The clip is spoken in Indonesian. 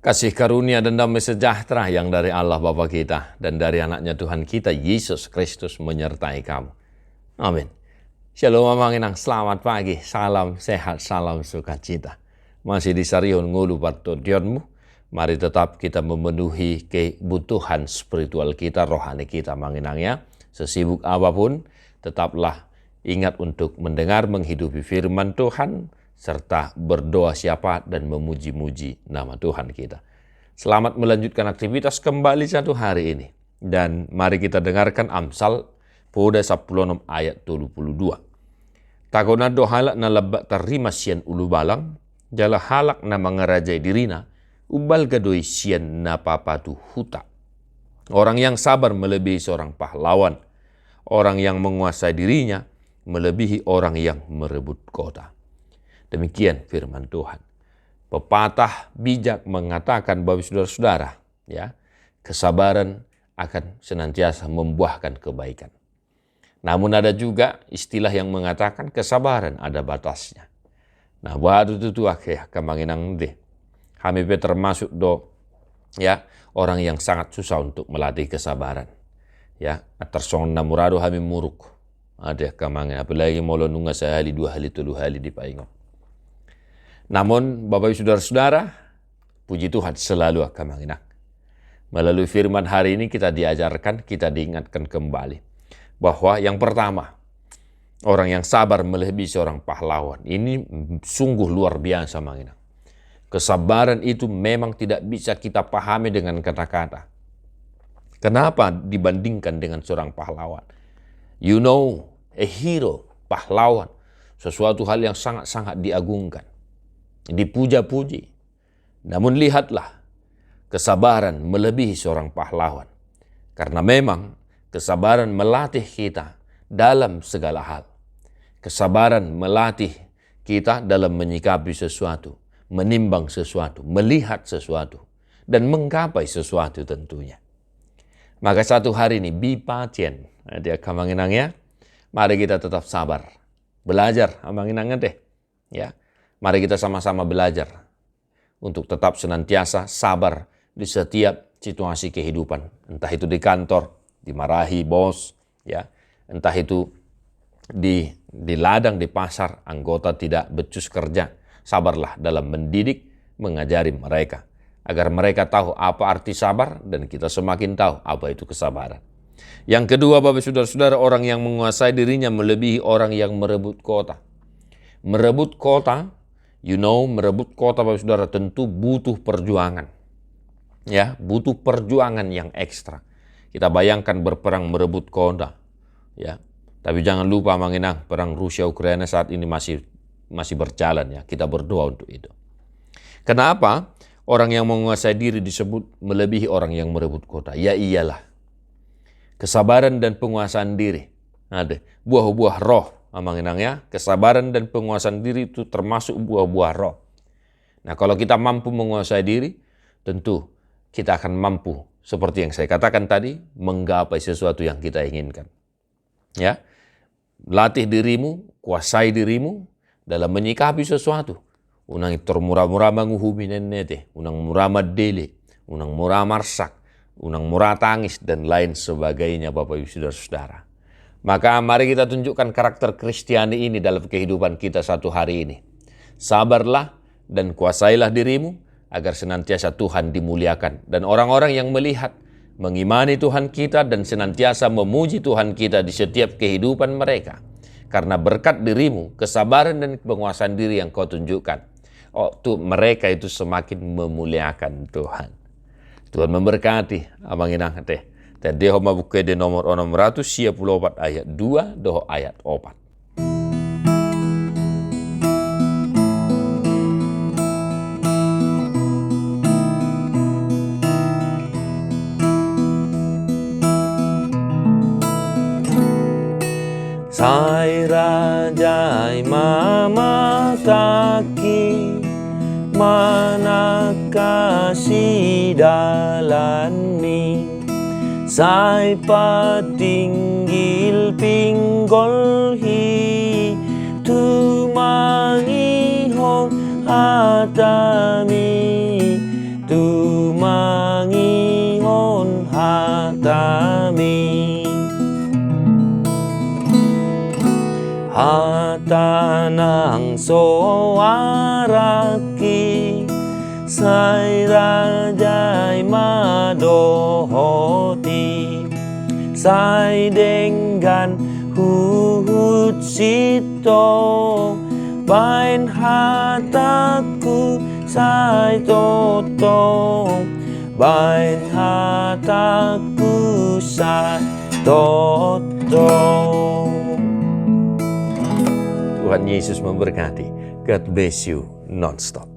Kasih karunia dan damai sejahtera yang dari Allah Bapa kita dan dari anaknya Tuhan kita Yesus Kristus menyertai kamu. Amin. Shalom Amanginang, selamat pagi, salam sehat, salam sukacita. Masih di Sarihun Ngulu Partodionmu, mari tetap kita memenuhi kebutuhan spiritual kita, rohani kita Manginang ya. Sesibuk apapun, tetaplah ingat untuk mendengar, menghidupi firman Tuhan, serta berdoa siapa dan memuji-muji nama Tuhan kita. Selamat melanjutkan aktivitas kembali satu hari ini. Dan mari kita dengarkan Amsal pada 10 ayat 22. Takona do halak na labak tarima sian ulu balang, jala halak na mengerajai dirina, ubal gadoi sian na papatu huta. Orang yang sabar melebihi seorang pahlawan, orang yang menguasai dirinya melebihi orang yang merebut kota. Demikian firman Tuhan. Pepatah bijak mengatakan bahwa saudara-saudara, ya, kesabaran akan senantiasa membuahkan kebaikan. Namun ada juga istilah yang mengatakan kesabaran ada batasnya. Nah, baru itu ya kemanginang deh. Kami termasuk ya orang yang sangat susah untuk melatih kesabaran. Ya, tersong namurado kami muruk. Ada kemangin apalagi mau nunga sehali, 2 hari, 3 hari di paingon. Namun Bapak Ibu Saudara-saudara, puji Tuhan selalu akan mengenang. Melalui firman hari ini kita diajarkan, kita diingatkan kembali. Bahwa yang pertama, orang yang sabar melebihi seorang pahlawan. Ini sungguh luar biasa mengenang. Kesabaran itu memang tidak bisa kita pahami dengan kata-kata. Kenapa dibandingkan dengan seorang pahlawan? You know, a hero, pahlawan. Sesuatu hal yang sangat-sangat diagungkan. Dipuja-puji. Namun lihatlah, kesabaran melebihi seorang pahlawan. Karena memang kesabaran melatih kita dalam segala hal. Kesabaran melatih kita dalam menyikapi sesuatu, menimbang sesuatu, melihat sesuatu, dan menggapai sesuatu tentunya. Maka satu hari ini, be patient. Dia kamanginangnya, mari kita tetap sabar. Belajar, amanginangnya deh. Ya. Mari kita sama-sama belajar untuk tetap senantiasa sabar di setiap situasi kehidupan. Entah itu di kantor, dimarahi bos, ya, entah itu di ladang, di pasar, anggota tidak becus kerja. Sabarlah dalam mendidik, mengajari mereka. Agar mereka tahu apa arti sabar dan kita semakin tahu apa itu kesabaran. Yang kedua, Bapak Saudara-saudara, orang yang menguasai dirinya melebihi orang yang merebut kota. Merebut kota, merebut kota Bapak Saudara tentu butuh perjuangan. Ya, butuh perjuangan yang ekstra. Kita bayangkan berperang merebut kota. Ya. Tapi jangan lupa mengenang perang Rusia Ukraina saat ini masih berjalan ya. Kita berdoa untuk itu. Kenapa orang yang menguasai diri disebut melebihi orang yang merebut kota? Ya iyalah. Kesabaran dan penguasaan diri. Ada buah-buah roh. Mengenangnya, kesabaran dan penguasaan diri itu termasuk buah-buah roh. Nah, kalau kita mampu menguasai diri, tentu kita akan mampu, seperti yang saya katakan tadi, menggapai sesuatu yang kita inginkan. Ya, latih dirimu, kuasai dirimu dalam menyikapi sesuatu. Unang murah-murah manguhumi nenete, unang murah madele, unang murah marsak, unang murah tangis, dan lain sebagainya Bapak Ibu Saudara-saudara. Maka mari kita tunjukkan karakter Kristiani ini dalam kehidupan kita satu hari ini. Sabarlah dan kuasailah dirimu agar senantiasa Tuhan dimuliakan. Dan orang-orang yang melihat, mengimani Tuhan kita dan senantiasa memuji Tuhan kita di setiap kehidupan mereka. Karena berkat dirimu, kesabaran dan penguasaan diri yang kau tunjukkan, mereka itu semakin memuliakan Tuhan. Tuhan memberkati. Amanginang teh. Tadi homa buku di nomor 644 ayat 2 doh ayat 4. Sai rajai mama kaki mana kasih dalan mi. Sai patinggil pinggol hi tumangi hong atami tu hatanang soaraki sai rajai madohoti sai dengan huhut sito bain hataku sai totong bain hataku sai totong. Tuhan Yesus memberkati. God bless you non-stop.